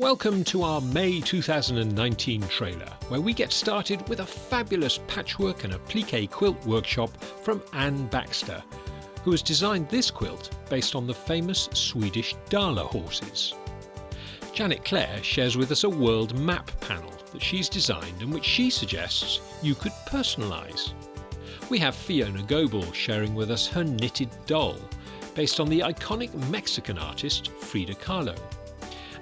Welcome to our May 2019 trailer, where we get started with a fabulous patchwork and applique quilt workshop from Anne Baxter, who has designed this quilt based on the famous Swedish Dala horses. Janet Clare shares with us a world map panel that she's designed and which she suggests you could personalise. We have Fiona Goebel sharing with us her knitted doll, based on the iconic Mexican artist Frida Kahlo.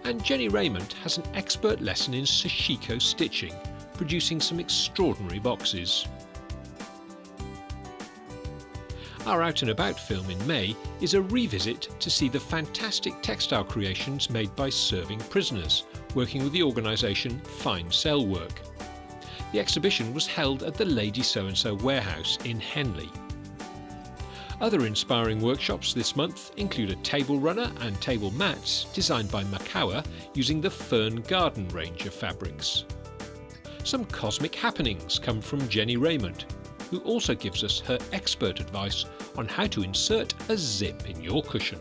And Jenny Raymond has an expert lesson in sashiko stitching, producing some extraordinary boxes. Our Out and About film in May is a revisit to see the fantastic textile creations made by serving prisoners, working with the organisation Find Cell Work. The exhibition was held at the Lady So-and-so warehouse in Henley. Other inspiring workshops this month include a table runner and table mats designed by Makawa using the Fern Garden range of fabrics. Some cosmic happenings come from Jenny Raymond, who also gives us her expert advice on how to insert a zip in your cushion.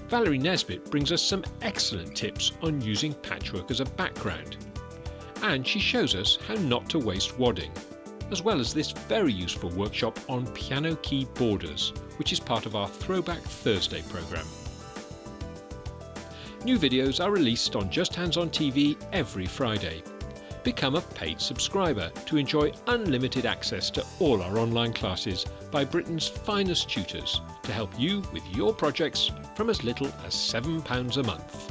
Valerie Nesbitt brings us some excellent tips on using patchwork as a background, and she shows us how not to waste wadding, as well as this very useful workshop on piano key borders, which is part of our Throwback Thursday programme. New videos are released on Justhands-on.tv every Friday. Become a paid subscriber to enjoy unlimited access to all our online classes by Britain's finest tutors to help you with your projects from as little as £7 a month.